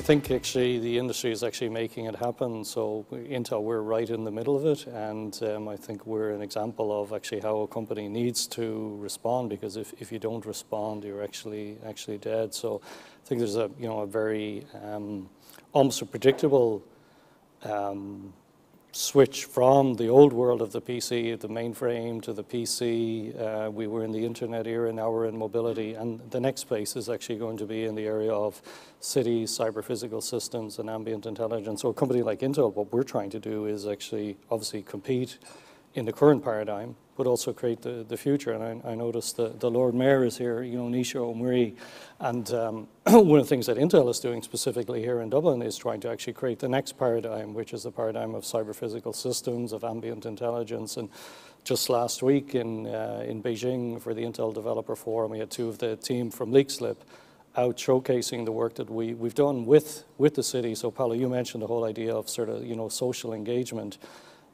think actually the industry is actually making it happen. So Intel, we're right in the middle of it, and I think we're an example of actually how a company needs to respond, because if you don't respond, you're actually dead. So I think there's a very almost a predictable switch from the old world of the PC, the mainframe, to the PC. We were in the internet era, now we're in mobility, and the next space is actually going to be in the area of cities, cyber-physical systems, and ambient intelligence. So a company like Intel, what we're trying to do is actually obviously compete in the current paradigm, but also create the future. And I noticed the Lord Mayor is here, Nisha O'Murray, and one of the things that Intel is doing specifically here in Dublin is trying to actually create the next paradigm, which is the paradigm of cyber-physical systems, of ambient intelligence. And just last week in Beijing for the Intel Developer Forum, we had two of the team from LeakSlip out showcasing the work that we've done with the city. So Paolo, you mentioned the whole idea of sort of social engagement.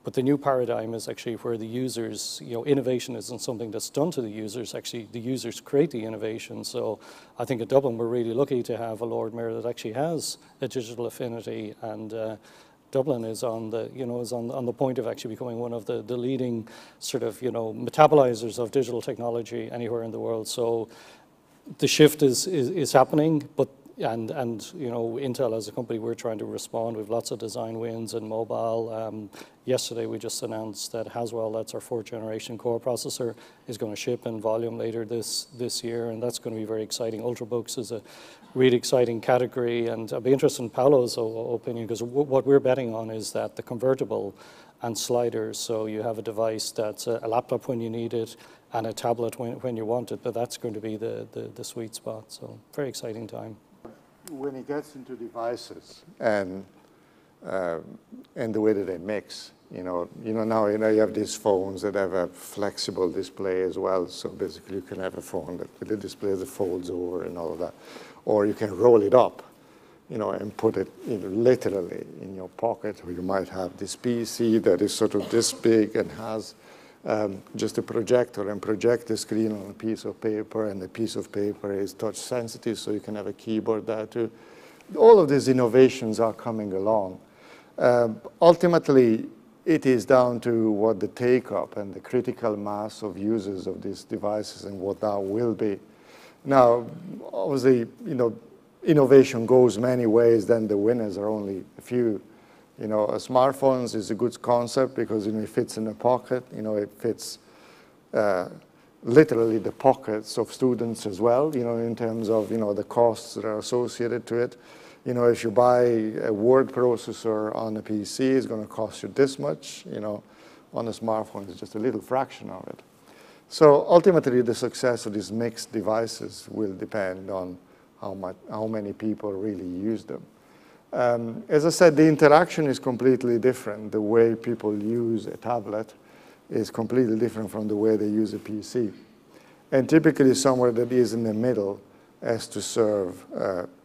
But the new paradigm is actually where the users, innovation isn't something that's done to the users. Actually, the users create the innovation. So I think at Dublin, we're really lucky to have a Lord Mayor that actually has a digital affinity, and Dublin is on the point of actually becoming one of the leading sort of metabolizers of digital technology anywhere in the world. So the shift is happening, but. And Intel as a company, we're trying to respond. We have lots of design wins in mobile. Yesterday we just announced that Haswell, that's our 4th generation core processor, is going to ship in volume later this year, and that's going to be very exciting. Ultrabooks is a really exciting category, and I'd be interested in Paolo's opinion, because what we're betting on is that the convertible and sliders, so you have a device that's a laptop when you need it and a tablet when you want it, but that's going to be the sweet spot. So very exciting time. When it gets into devices and the way that they mix, now you have these phones that have a flexible display as well. So basically, you can have a phone with the display that folds over and all of that, or you can roll it up, and put it literally in your pocket. Or you might have this PC that is sort of this big and has just a projector, and project the screen on a piece of paper, and the piece of paper is touch sensitive, so you can have a keyboard there too. All of these innovations are coming along. Ultimately, it is down to what the take-up and the critical mass of users of these devices and what that will be. Now, obviously, innovation goes many ways, then the winners are only a few. Smartphones is a good concept because it fits in the pocket. It fits literally the pockets of students as well, in terms of, the costs that are associated to it. If you buy a word processor on a PC, it's going to cost you this much. On a smartphone, it's just a little fraction of it. So ultimately, the success of these mixed devices will depend on how many people really use them. As I said, the interaction is completely different. The way people use a tablet is completely different from the way they use a PC. And typically, somewhere that is in the middle has to serve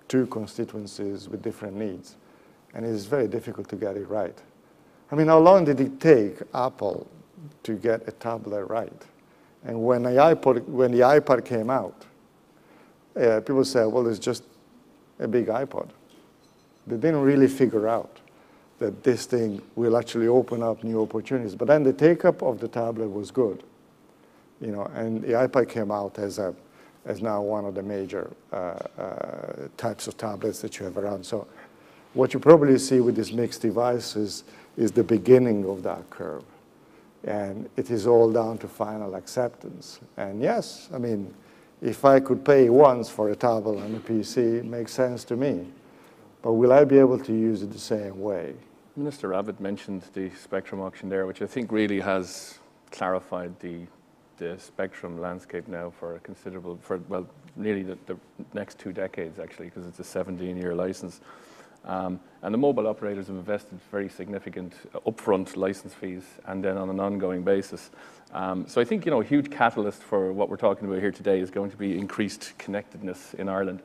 two constituencies with different needs. And it is very difficult to get it right. I mean, how long did it take Apple to get a tablet right? And when the iPod came out, people said, well, it's just a big iPod. They didn't really figure out that this thing will actually open up new opportunities. But then the take-up of the tablet was good, and the iPad came out as now one of the major types of tablets that you have around. So what you probably see with these mixed devices is the beginning of that curve. And it is all down to final acceptance. And yes, I mean, if I could pay once for a tablet and a PC, it makes sense to me. But will I be able to use it the same way? Minister Abbott mentioned the spectrum auction there, which I think really has clarified the spectrum landscape now for nearly the next 2 decades, actually, because it's a 17-year license. And the mobile operators have invested very significant upfront license fees and then on an ongoing basis. So I think, a huge catalyst for what we're talking about here today is going to be increased connectedness in Ireland,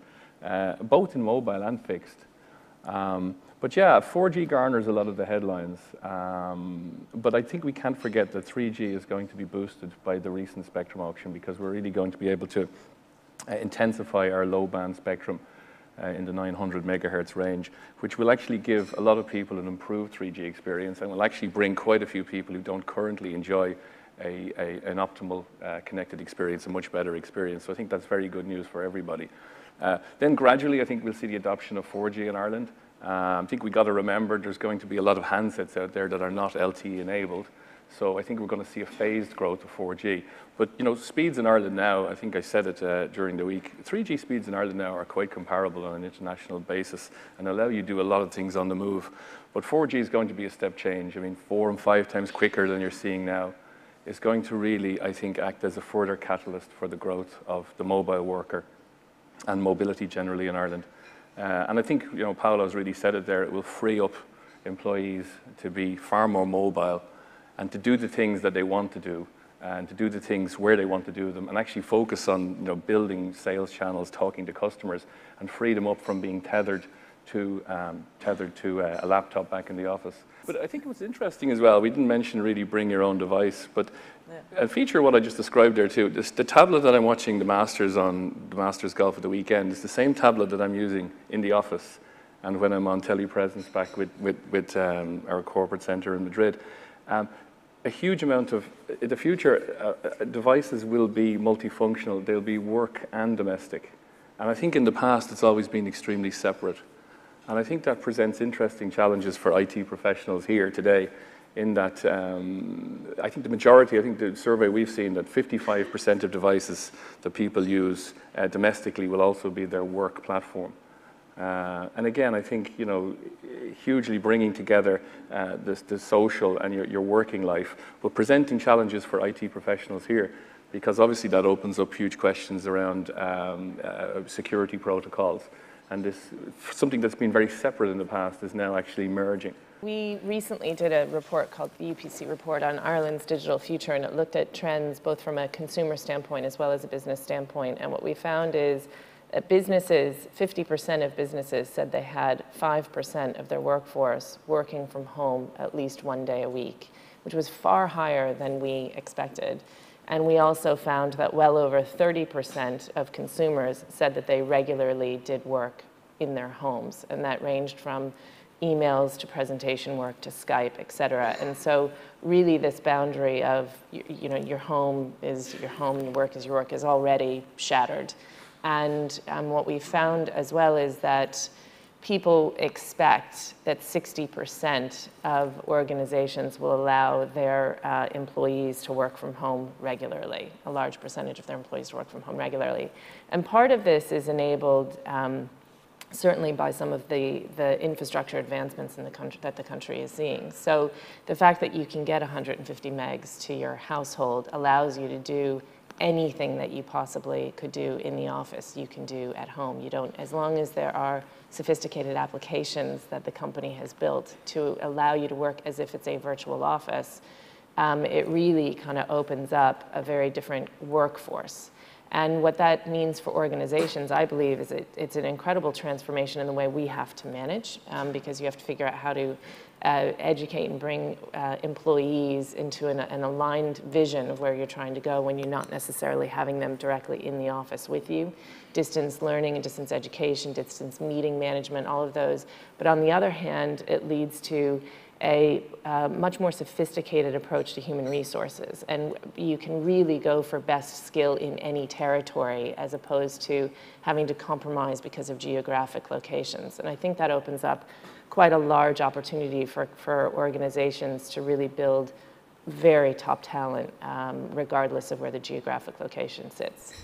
both in mobile and fixed. But yeah, 4G garners a lot of the headlines, but I think we can't forget that 3G is going to be boosted by the recent spectrum auction, because we're really going to be able to intensify our low-band spectrum in the 900 megahertz range, which will actually give a lot of people an improved 3G experience and will actually bring quite a few people who don't currently enjoy an optimal connected experience, a much better experience. So I think that's very good news for everybody. Then gradually, I think we'll see the adoption of 4G in Ireland. I think we got to remember there's going to be a lot of handsets out there that are not LTE enabled. So I think we're going to see a phased growth of 4G. But you know, speeds in Ireland now, I think I said it during the week, 3G speeds in Ireland now are quite comparable on an international basis and allow you to do a lot of things on the move. But 4G is going to be a step change. I mean, 4 and 5 times quicker than you're seeing now. Is going to really, I think, act as a further catalyst for the growth of the mobile worker and mobility generally in Ireland. And I think, you know, Paolo's really said it there, it will free up employees to be far more mobile and to do the things that they want to do and to do the things where they want to do them and actually focus on, you know, building sales channels, talking to customers and free them up from being tethered to a laptop back in the office. But I think what's interesting as well, we didn't mention really bring your own device, but a feature of what I just described there too, the tablet that I'm watching the Masters on, the Masters Golf at the weekend, is the same tablet that I'm using in the office and when I'm on telepresence back with our corporate center in Madrid. A huge amount of, in the future, devices will be multifunctional, they'll be work and domestic. And I think in the past it's always been extremely separate. And I think that presents interesting challenges for IT professionals here today in that I think the majority, I think the survey we've seen that 55% of devices that people use domestically will also be their work platform. And again, I think, you know, hugely bringing together the social and your working life, but presenting challenges for IT professionals here, because obviously that opens up huge questions around security protocols. And this, something that's been very separate in the past is now actually merging. We recently did a report called the UPC report on Ireland's digital future, and it looked at trends both from a consumer standpoint as well as a business standpoint. And what we found is that businesses, 50% of businesses said they had 5% of their workforce working from home at least 1 day a week, which was far higher than we expected. And we also found that well over 30% of consumers said that they regularly did work in their homes. And that ranged from emails to presentation work to Skype, et cetera. And so really this boundary of, you know, your home is your home, your work is already shattered. And what we found as well is that people expect that 60% of organizations will allow their employees to work from home regularly, a large percentage of their employees to work from home regularly. And part of this is enabled certainly by some of the infrastructure advancements in the country that the country is seeing. So the fact that you can get 150 megs to your household allows you to do anything that you possibly could do in the office, you can do at home. You don't, as long as there are sophisticated applications that the company has built to allow you to work as if it's a virtual office, it really kind of opens up a very different workforce. And what that means for organizations, I believe, is it's an incredible transformation in the way we have to manage, because you have to figure out how to educate and bring employees into an aligned vision of where you're trying to go when you're not necessarily having them directly in the office with you. Distance learning and distance education, distance meeting management, all of those. But on the other hand, it leads to a much more sophisticated approach to human resources. And you can really go for best skill in any territory as opposed to having to compromise because of geographic locations. And I think that opens up quite a large opportunity for organizations to really build very top talent, regardless of where the geographic location sits.